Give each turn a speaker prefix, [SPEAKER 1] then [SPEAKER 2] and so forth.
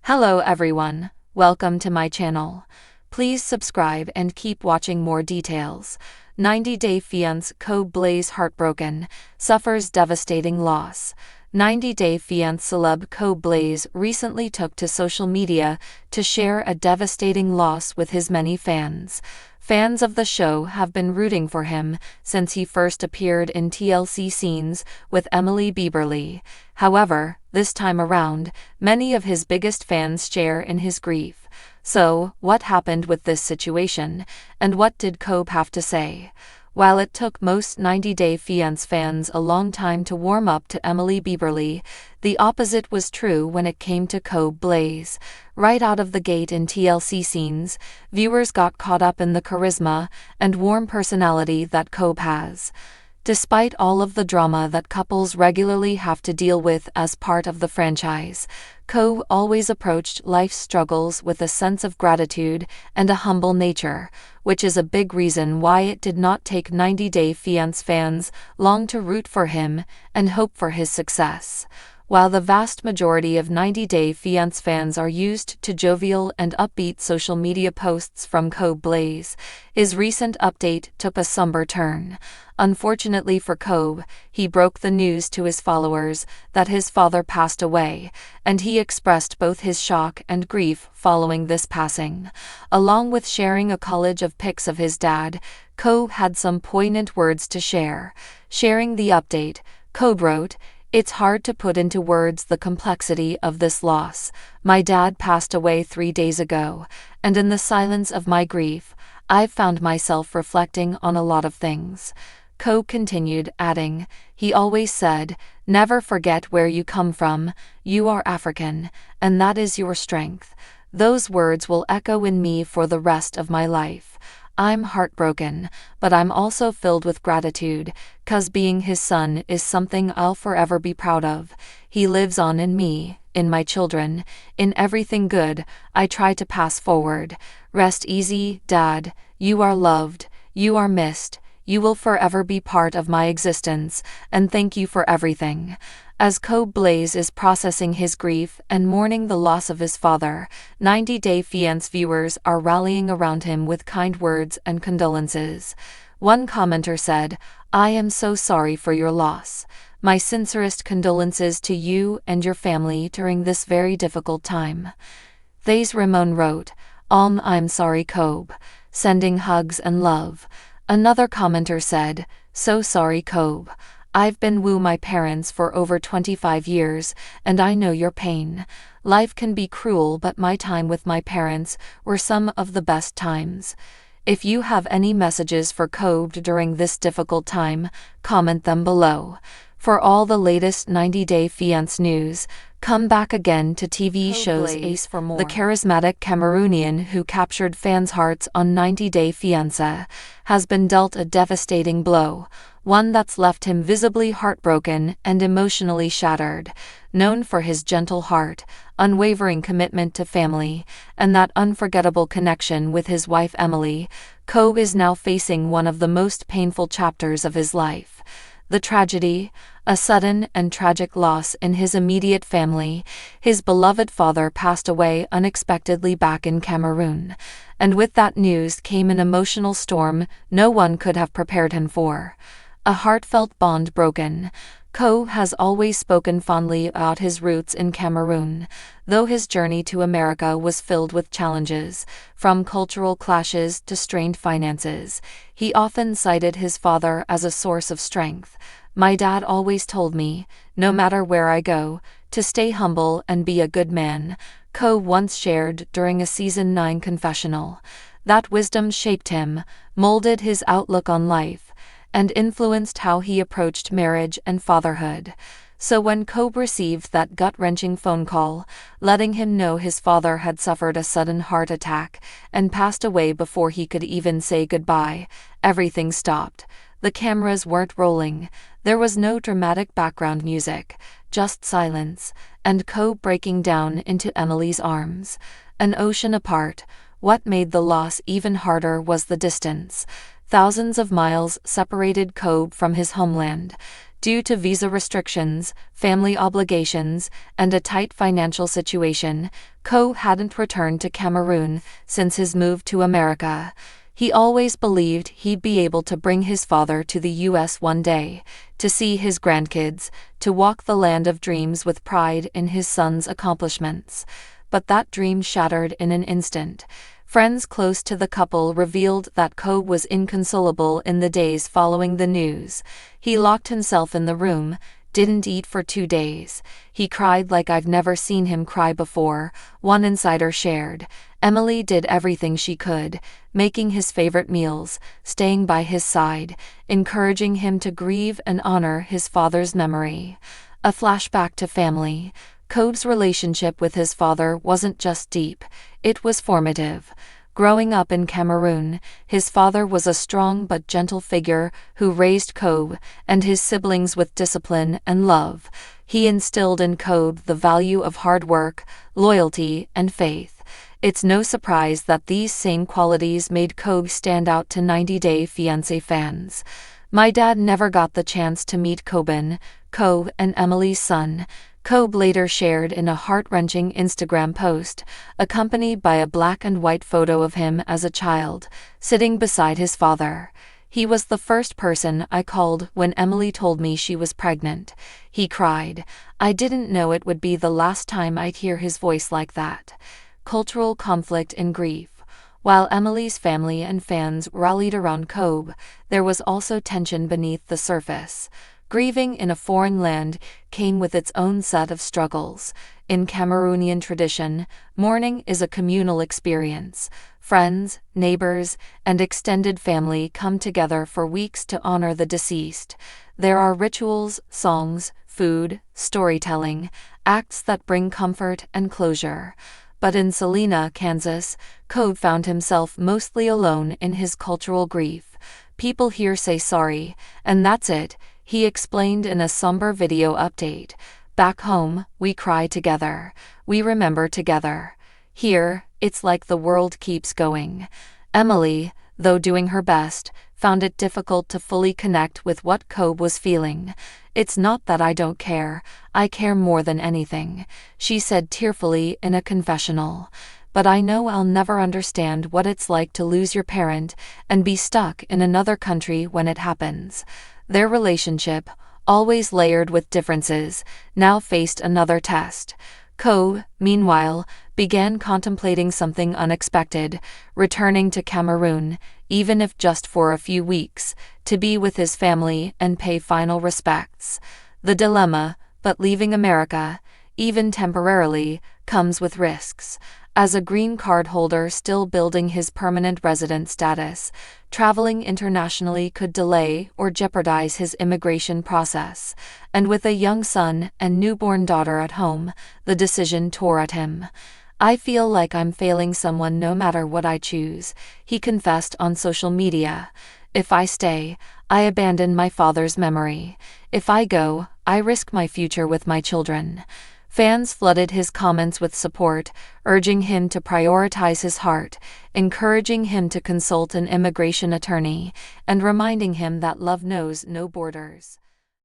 [SPEAKER 1] Hello everyone, welcome to my channel. Please subscribe and keep watching more details. 90-day fiancé Blaise heartbroken, suffers devastating loss. 90-day fiancé celeb Blaise recently took to social media to share a devastating loss with his many fans. Fans of the show have been rooting for him since he first appeared in TLC scenes with Emily Bieberly. However, this time around, many of his biggest fans share in his grief. So, what happened with this situation, and what did Kobe have to say? While it took most 90-day fiancé fans a long time to warm up to Emily Bieberly, the opposite was true when it came to Blaise. Right out of the gate in TLC scenes, viewers got caught up in the charisma and warm personality that Kobe has. Despite all of the drama that couples regularly have to deal with as part of the franchise, Kobe always approached life's struggles with a sense of gratitude and a humble nature, which is a big reason why it did not take 90-day fiancé fans long to root for him and hope for his success. While the vast majority of 90-day fiancé fans are used to jovial and upbeat social media posts from Blaise, his recent update took a somber turn. Unfortunately for Kobe, he broke the news to his followers that his father passed away, and he expressed both his shock and grief following this passing. Along with sharing a collage of pics of his dad, Kobe had some poignant words to share. Sharing the update, Kobe wrote, "It's hard to put into words the complexity of this loss. My dad passed away 3 days ago, and in the silence of my grief, I've found myself reflecting on a lot of things." Kobe continued, adding, "He always said, never forget where you come from, you are African, and that is your strength. Those words will echo in me for the rest of my life. I'm heartbroken, but I'm also filled with gratitude, 'cause being his son is something I'll forever be proud of. He lives on in me, in my children, in everything good I try to pass forward. Rest easy, Dad, you are loved, you are missed, you will forever be part of my existence, and thank you for everything." As Blaise is processing his grief and mourning the loss of his father, 90-day fiancé viewers are rallying around him with kind words and condolences. One commenter said, "I am so sorry for your loss. My sincerest condolences to you and your family during this very difficult time." Thais Ramon wrote, I'm sorry Kobe. Sending hugs and love." Another commenter said, "So sorry Kobe. I've been my parents for over 25 years, and I know your pain. Life can be cruel, but my time with my parents were some of the best times." If you have any messages for Kobe during this difficult time, comment them below. For all the latest 90-day fiancé news, come back again to TV shows Ace for more. The charismatic Cameroonian who captured fans' hearts on 90-day Fiancé has been dealt a devastating blow, one that's left him visibly heartbroken and emotionally shattered. Known for his gentle heart, unwavering commitment to family, and that unforgettable connection with his wife Emily, Kobe is now facing one of the most painful chapters of his life. The tragedy, a sudden and tragic loss in his immediate family. His beloved father passed away unexpectedly back in Cameroon, and with that news came an emotional storm no one could have prepared him for. A heartfelt bond broken. Kobe has always spoken fondly about his roots in Cameroon, though his journey to America was filled with challenges, from cultural clashes to strained finances. He often cited his father as a source of strength. "My dad always told me, no matter where I go, to stay humble and be a good man," Kobe once shared during a Season 9 confessional. That wisdom shaped him, molded his outlook on life, and influenced how he approached marriage and fatherhood. So when Kobe received that gut-wrenching phone call, letting him know his father had suffered a sudden heart attack and passed away before he could even say goodbye, everything stopped. The cameras weren't rolling, there was no dramatic background music, just silence, and Kobe breaking down into Emily's arms. An ocean apart, what made the loss even harder was the distance. Thousands of miles separated Kobe from his homeland. Due to visa restrictions, family obligations, and a tight financial situation, Ko hadn't returned to Cameroon since his move to America. He always believed he'd be able to bring his father to the US one day, to see his grandkids, to walk the land of dreams with pride in his son's accomplishments. But that dream shattered in an instant. Friends close to the couple revealed that Ko was inconsolable in the days following the news. He locked himself in the room, didn't eat for 2 days. He cried like I've never seen him cry before, one insider shared. Emily did everything she could, making his favorite meals, staying by his side, encouraging him to grieve and honor his father's memory. A flashback to family. Ko's relationship with his father wasn't just deep, it was formative. Growing up in Cameroon, his father was a strong but gentle figure who raised Ko and his siblings with discipline and love. He instilled in Ko the value of hard work, loyalty, and faith. It's no surprise that these same qualities made Ko stand out to 90-Day Fiancé fans. My dad never got the chance to meet Ko and Emily's son, Ko later shared in a heart-wrenching Instagram post, accompanied by a black and white photo of him as a child, sitting beside his father. He was the first person I called when Emily told me she was pregnant. He cried. I didn't know it would be the last time I'd hear his voice like that. Cultural conflict and grief. While Emily's family and fans rallied around Ko, there was also tension beneath the surface. Grieving in a foreign land came with its own set of struggles. In Cameroonian tradition, mourning is a communal experience. Friends, neighbors, and extended family come together for weeks to honor the deceased. There are rituals, songs, food, storytelling, acts that bring comfort and closure. But in Salina, Kansas, Ko found himself mostly alone in his cultural grief. People here say sorry, and that's it, he explained in a somber video update. Back home, we cry together. We remember together. Here, it's like the world keeps going. Emily, though doing her best, found it difficult to fully connect with what Ko was feeling. It's not that I don't care, I care more than anything, she said tearfully in a confessional. But I know I'll never understand what it's like to lose your parent and be stuck in another country when it happens. Their relationship, always layered with differences, now faced another test. Ko, meanwhile, began contemplating something unexpected, returning to Cameroon, even if just for a few weeks, to be with his family and pay final respects. The dilemma, but leaving America, even temporarily, comes with risks. As a green card holder still building his permanent resident status, traveling internationally could delay or jeopardize his immigration process. And with a young son and newborn daughter at home, the decision tore at him. I feel like I'm failing someone no matter what I choose, he confessed on social media. If I stay, I abandon my father's memory. If I go, I risk my future with my children. Fans flooded his comments with support, urging him to prioritize his heart, encouraging him to consult an immigration attorney, and reminding him that love knows no borders.